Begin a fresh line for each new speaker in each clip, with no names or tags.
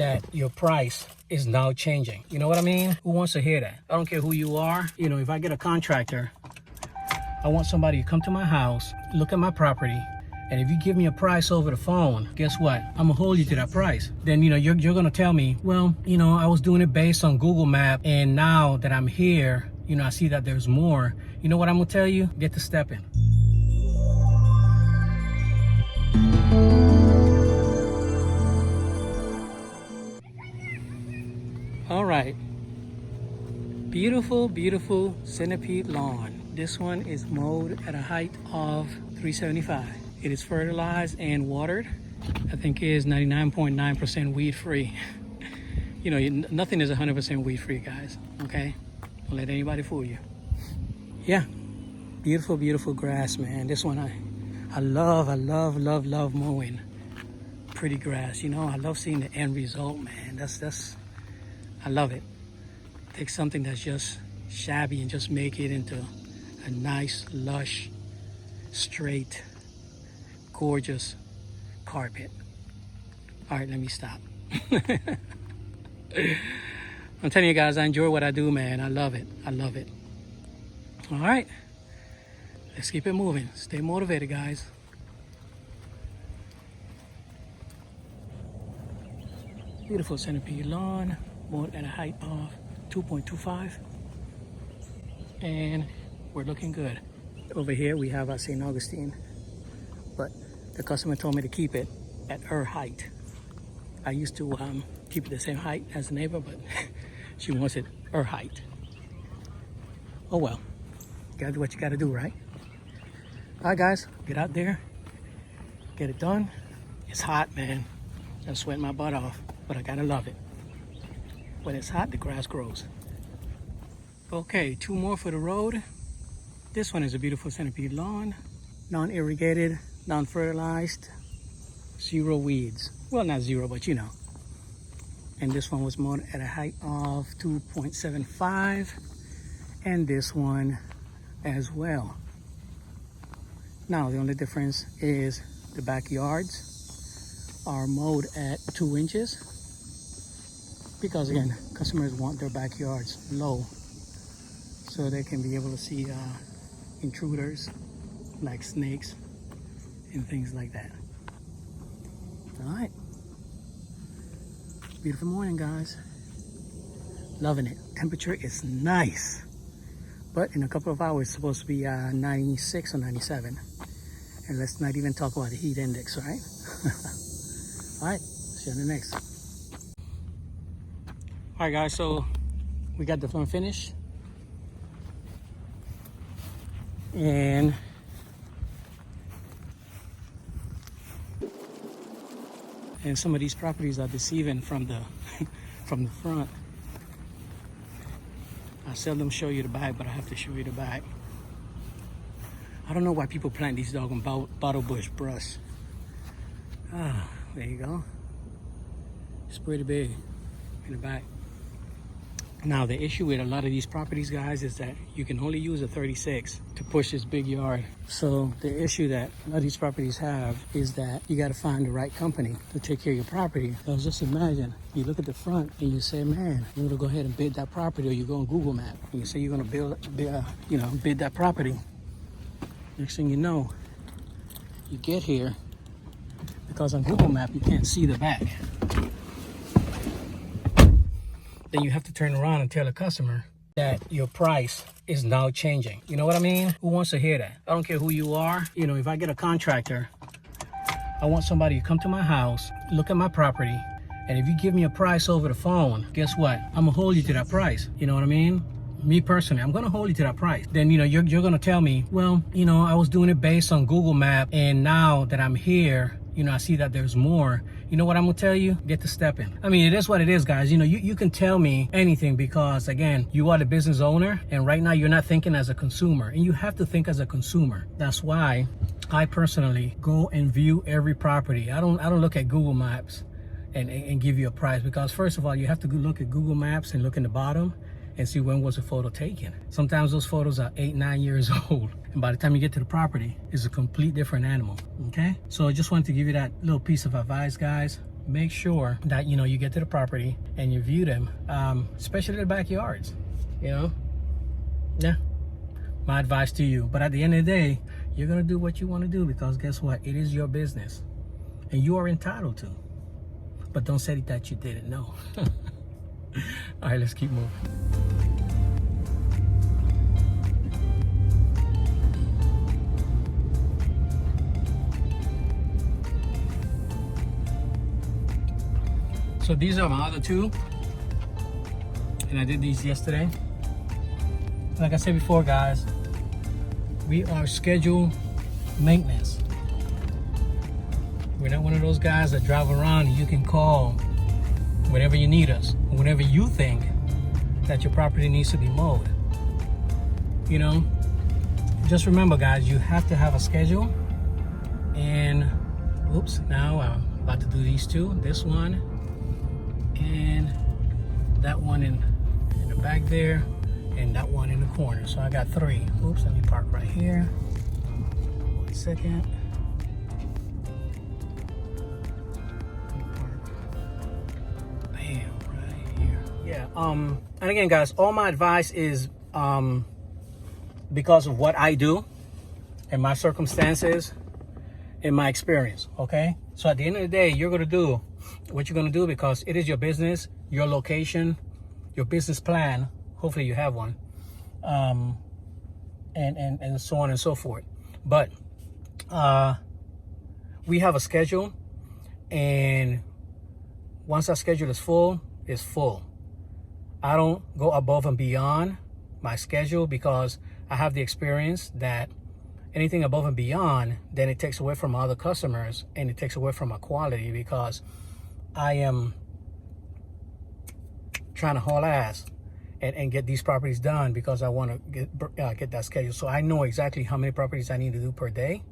that your price is now changing. You know what I mean? Who wants to hear that? I don't care who you are. You know, if I get a contractor, I want somebody to come to my house, look at my property, and if you give me a price over the phone, guess what? I'm gonna hold you to that price. Then, you know, you're gonna tell me, well, you know, I was doing it based on Google Map, and now that I'm here, you know, I see that there's more. You know what I'm gonna tell you? Get to stepping. All right. Beautiful, beautiful centipede lawn. This one is mowed at a height of 375. It is fertilized and watered. I think it is 99.9% weed free. You know, nothing is 100% weed free, guys. Okay? Don't let anybody fool you. Yeah. Beautiful, beautiful grass, man. This one I love mowing. Pretty grass, you know. I love seeing the end result, man. I love it. Take something that's just shabby and just make it into a nice, lush, straight, gorgeous carpet. All right, let me stop. I'm telling you guys, I enjoy what I do, man. I love it. I love it. All right, let's keep it moving. Stay motivated, guys. Beautiful centipede lawn, mowed at a height of 2.25, and we're looking good. Over here we have our St. Augustine, but the customer told me to keep it at her height. I used to keep it the same height as the neighbor, but she wants it her height. Oh well, you gotta do what you gotta do, right? All right, guys, get out there, get it done. It's hot, man. I'm sweating my butt off, but I gotta love it. When it's hot, the grass grows. Okay, 2 more for the road. This one is a beautiful centipede lawn, non-irrigated, non-fertilized, 0 weeds. Well, not 0, but you know. And this one was mowed at a height of 2.75, and this one as well. Now, the only difference is the backyards are mowed at 2 inches. Because again, customers want their backyards low so they can be able to see intruders like snakes and things like that. All right. Beautiful morning, guys. Loving it. Temperature is nice. But in a couple of hours, it's supposed to be 96 or 97. And let's not even talk about the heat index, right? All right. See you in the next. All right, guys, so we got the front finish, and some of these properties are deceiving from the from the front. I seldom show you the back, but I have to show you the back. I don't know why people plant these doggone bottle bush brush. Ah, there you go. It's pretty big in the back. Now, the issue with a lot of these properties, guys, is that you can only use a 36 to push this big yard. So the issue that a lot of these properties have is that you got to find the right company to take care of your property. So just imagine, you look at the front and you say, man, you want to go ahead and bid that property, or you go on Google Map and you say you're going to bid that property. Next thing you know, you get here, because on Google Map you can't see the back. Then you have to turn around and tell the customer that your price is now changing. You know what I mean? Who wants to hear that? I don't care who you are. You know, if I get a contractor, I want somebody to come to my house, look at my property, and if you give me a price over the phone, guess what? I'm gonna hold you to that price. You know what I mean? Me personally, I'm gonna hold you to that price. Then, you know, you're gonna tell me, well, you know, I was doing it based on Google Map, and now that I'm here, you know, I see that there's more. You know what I'm gonna tell you? Get to stepping. I mean, it is what it is, guys. You know, you can tell me anything, because again, you are the business owner, and right now you're not thinking as a consumer, and you have to think as a consumer. That's why I personally go and view every property. I don't look at Google Maps and give you a price, because first of all, you have to look at Google Maps and look in the bottom and see when was the photo taken. Sometimes those photos are 8-9 years old, and by the time you get to the property, it's a complete different animal. Okay, so I just wanted to give you that little piece of advice, guys. make sure that, you know, you get to the property and you view them, especially the backyards, you know. Yeah, my advice to you. But at the end of the day, you're gonna do what you want to do, because guess what? It is your business and you are entitled to. But don't say that you didn't know. All right, let's keep moving. So these are my other two, and I did these yesterday. Like I said before, guys, we are scheduled maintenance. We're not one of those guys that drive around and you can call whenever you need us, or whenever you think that your property needs to be mowed. You know, just remember, guys, you have to have a schedule. And oops, now I'm about to do these two, this one and that one in the back there, and that one in the corner. So I got three. Oops, let me park right here. 1 second. Bam, right here. Yeah. And again, guys, all my advice is because of what I do and my circumstances and my experience. Okay. So at the end of the day, you're gonna do what you're gonna do, because it is your business, your location, your business plan. Hopefully you have one, and so on and so forth. But we have a schedule, and once our schedule is full, it's full. I don't go above and beyond my schedule, because I have the experience that anything above and beyond, then it takes away from other customers, and it takes away from my quality, because I am trying to haul ass and get these properties done, because I want to get that schedule. So I know exactly how many properties I need to do per day.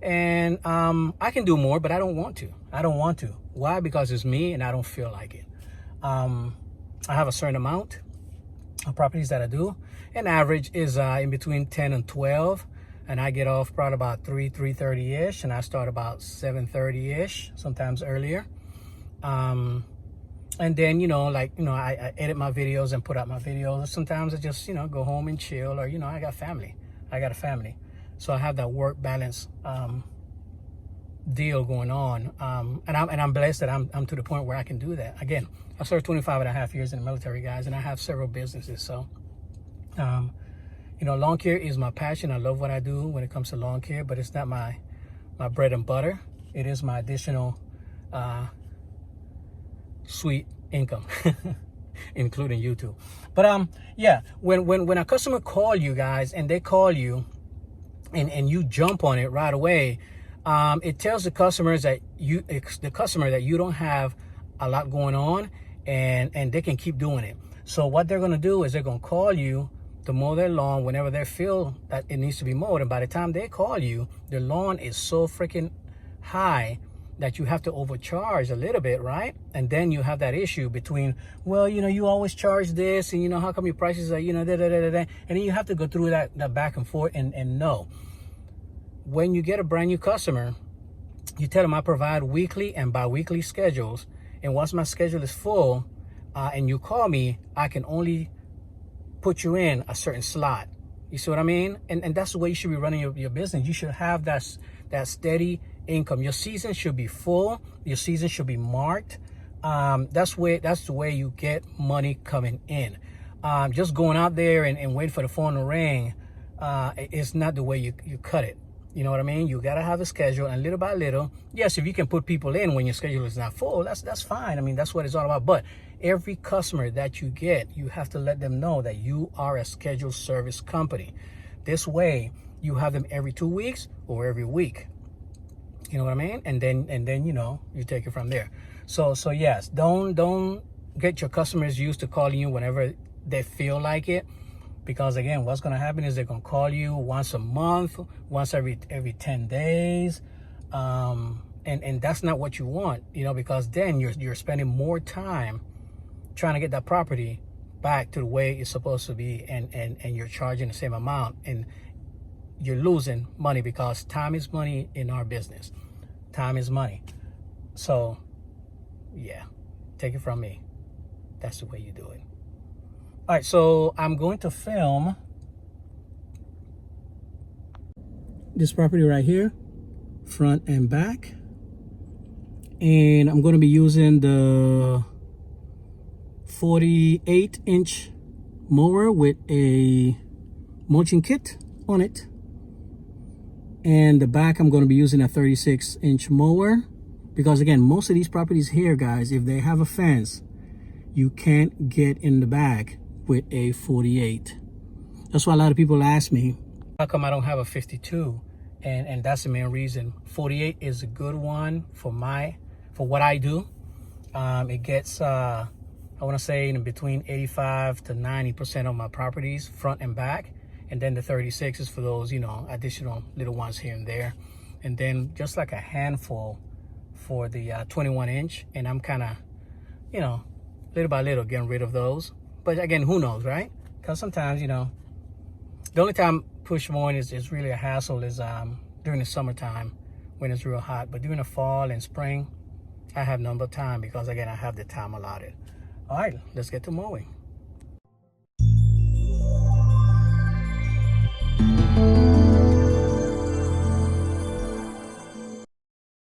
And I can do more, but I don't want to. I don't want to. Why? Because it's me and I don't feel like it. I have a certain amount of properties that I do. An average is in between 10 and 12. And I get off probably about 3:30-ish. And I start about 7:30-ish, sometimes earlier. And then, you know, like, you know, I edit my videos and put out my videos. Sometimes I just, you know, go home and chill, or, you know, I got family. I got a family. So I have that work balance deal going on. And I'm blessed that I'm to the point where I can do that. Again, I served 25.5 years in the military, guys, and I have several businesses. So, you know, lawn care is my passion. I love what I do when it comes to lawn care, but it's not my bread and butter. It is my additional sweet income, including YouTube. But yeah, when a customer call you guys, and they call you and you jump on it right away, it tells the customer that you don't have a lot going on, and they can keep doing it. So what they're gonna do is they're gonna call you to mow their lawn whenever they feel that it needs to be mowed. And by the time they call you, their lawn is so freaking high that you have to overcharge a little bit, right? And then you have that issue between, well, you know, you always charge this, and, you know, how come your prices are, you know, and then you have to go through that back and forth. And no, when you get a brand new customer, you tell them I provide weekly and bi-weekly schedules. And once my schedule is full, and you call me, I can only put you in a certain slot. You see what I mean? And that's the way you should be running your business. You should have that steady income. Your season should be full. Your season should be marked. That's the way you get money coming in. Just going out there and waiting for the phone to ring is not the way you cut it. You know what I mean? You got to have a schedule, and little by little, yes, if you can put people in when your schedule is not full, that's fine. I mean, that's what it's all about. But every customer that you get, you have to let them know that you are a scheduled service company. This way, you have them every 2 weeks or every week. You know what I mean? And then you know, you take it from there. So yes, don't get your customers used to calling you whenever they feel like it. Because again, what's going to happen is they're going to call you once a month, once every 10 days. And that's not what you want, you know, because then you're spending more time trying to get that property back to the way it's supposed to be, and you're charging the same amount, and you're losing money, because time is money in our business. Time is money. So yeah, take it from me. That's the way you do it. All right, so I'm going to film this property right here, front and back. And I'm going to be using the 48-inch mower with a mulching kit on it. And the back, I'm going to be using a 36-inch mower. Because again, most of these properties here, guys, if they have a fence, you can't get in the back with a 48. That's why a lot of people ask me, how come I don't have a 52? And that's the main reason. 48 is a good one for what I do. It gets, I want to say, in between 85 to 90% of my properties, front and back. And then the 36 is for those, you know, additional little ones here and there. And then just like a handful for the 21-inch. And I'm kind of, you know, little by little getting rid of those. But again, who knows, right? Because sometimes, you know, the only time push mowing is really a hassle is during the summertime when it's real hot. But during the fall and spring, I have no time because, again, I have the time allotted. All right, let's get to mowing.